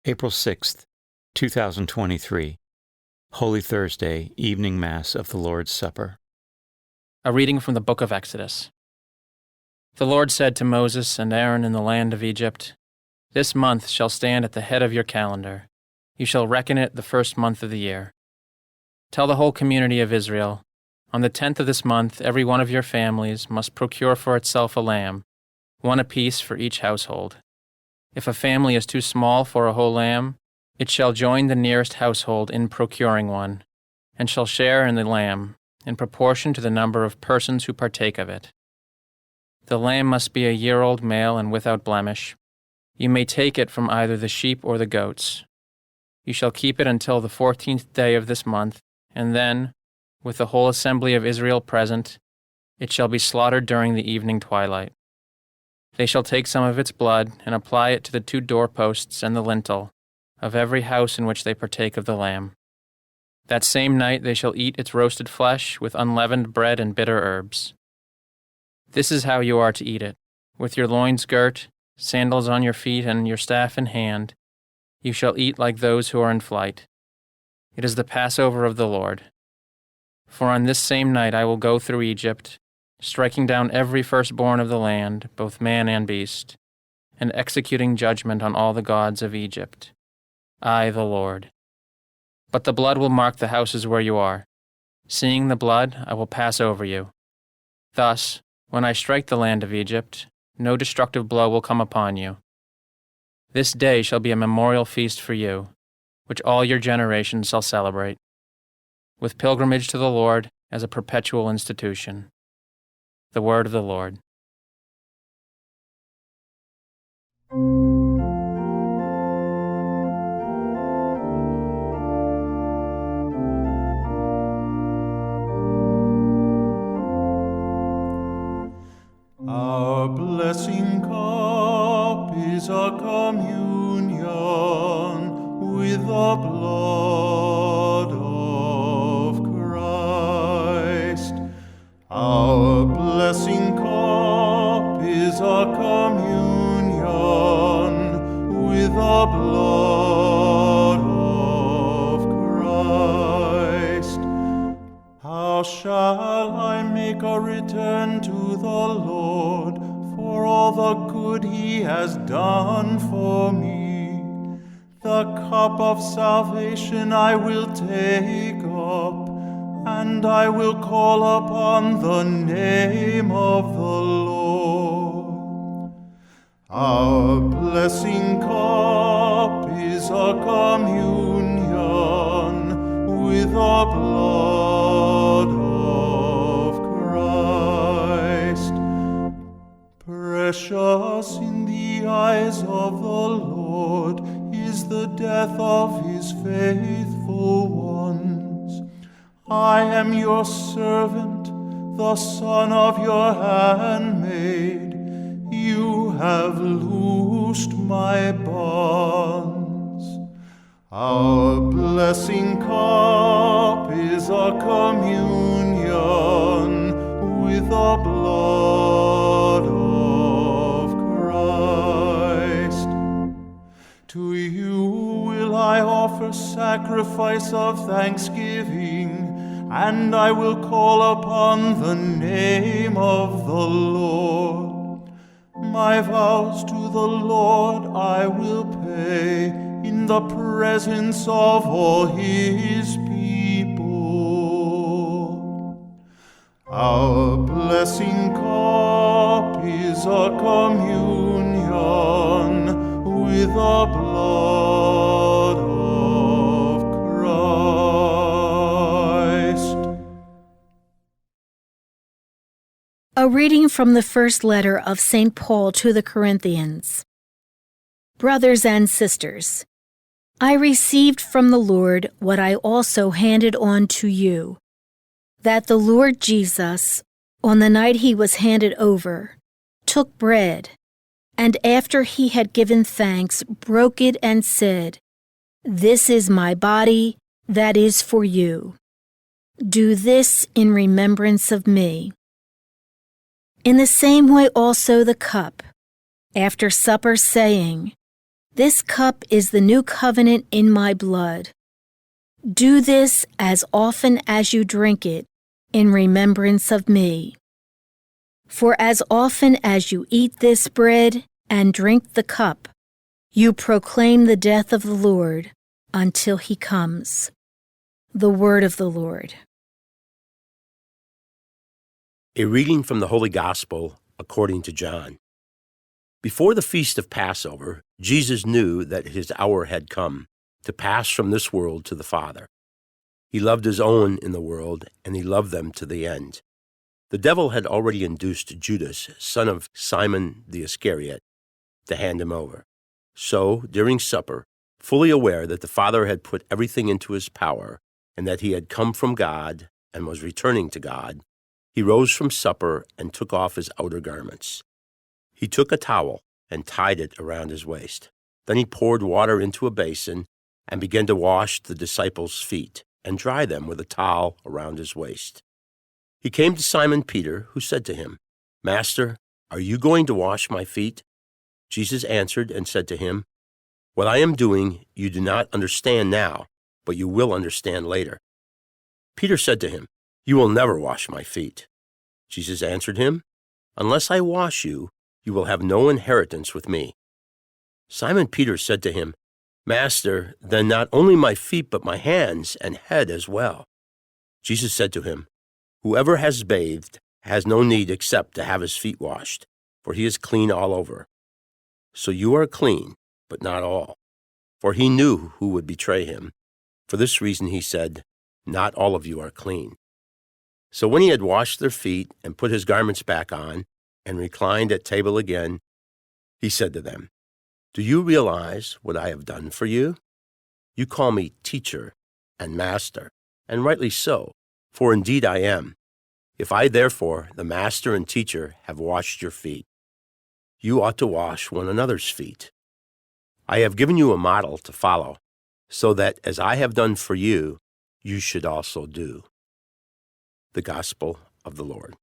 April 6th, 2023, Holy Thursday, Evening Mass of the Lord's Supper. A reading from the book of Exodus. The Lord said to Moses and Aaron in the land of Egypt, "This month shall stand at the head of your calendar. You shall reckon it the first month of the year. Tell the whole community of Israel, on the 10th of this month every one of your families must procure for itself a lamb, one apiece for each household. If a family is too small for a whole lamb, it shall join the nearest household in procuring one, and shall share in the lamb, in proportion to the number of persons who partake of it. The lamb must be a year-old male and without blemish. You may take it from either the sheep or the goats. You shall keep it until the 14th day of this month, and then, with the whole assembly of Israel present, it shall be slaughtered during the evening twilight. They shall take some of its blood and apply it to the 2 doorposts and the lintel of every house in which they partake of the lamb. That same night they shall eat its roasted flesh with unleavened bread and bitter herbs. This is how you are to eat it, with your loins girt, sandals on your feet, and your staff in hand. You shall eat like those who are in flight. It is the Passover of the Lord. For on this same night I will go through Egypt, striking down every firstborn of the land, both man and beast, and executing judgment on all the gods of Egypt. I, the Lord. But the blood will mark the houses where you are. Seeing the blood, I will pass over you. Thus, when I strike the land of Egypt, no destructive blow will come upon you. This day shall be a memorial feast for you, which all your generations shall celebrate, with pilgrimage to the Lord as a perpetual institution." The word of the Lord. Our blessing cup is a communion with the blood of Christ. Our blessing cup is a communion with the blood of Christ. How shall I make a return to the Lord for all the good He has done for me? The cup of salvation I will take up, and I will call upon the name of the Lord. Our blessing cup is a communion with the blood of Christ. Precious in the eyes of the Lord is the death of His faithful ones. I am your servant, the son of your handmaid. You have loosed my bonds. Our blessing cup is a communion with the blood of Christ. To you will I offer sacrifice of thanksgiving, and I will call upon the name of the Lord. My vows to the Lord I will pay in the presence of all His people. Our blessing cup is a communion with the blood of Christ. A reading from the first letter of St. Paul to the Corinthians. Brothers and sisters, I received from the Lord what I also handed on to you, that the Lord Jesus, on the night He was handed over, took bread, and after He had given thanks, broke it and said, "This is my body that is for you. Do this in remembrance of me." In the same way also the cup, after supper, saying, This cup is the new covenant in my blood. Do this as often as you drink it in remembrance of me. For as often as you eat this bread and drink the cup, you proclaim the death of the Lord until he comes. The word of the Lord. A reading from the Holy Gospel according to John. Before the feast of Passover, Jesus knew that his hour had come to pass from this world to the Father. He loved his own in the world, and he loved them to the end. The devil had already induced Judas, son of Simon the Iscariot, to hand him over. So, during supper, fully aware that the Father had put everything into his power, and that he had come from God and was returning to God, he rose from supper and took off his outer garments. He took a towel and tied it around his waist. Then he poured water into a basin and began to wash the disciples' feet and dry them with a towel around his waist. He came to Simon Peter, who said to him, "Master, are you going to wash my feet?" Jesus answered and said to him, "What I am doing you do not understand now, but you will understand later." Peter said to him, "You will never wash my feet." Jesus answered him, "Unless I wash you, you will have no inheritance with me." Simon Peter said to him, "Master, then not only my feet but my hands and head as well." Jesus said to him, "Whoever has bathed has no need except to have his feet washed, for he is clean all over. So you are clean, but not all." For he knew who would betray him. For this reason he said, "Not all of you are clean." So when he had washed their feet and put his garments back on and reclined at table again, he said to them, "Do you realize what I have done for you? You call me teacher and master, and rightly so, for indeed I am. If I therefore, the master and teacher, have washed your feet, you ought to wash one another's feet. I have given you a model to follow, so that as I have done for you, you should also do." The Gospel of the Lord.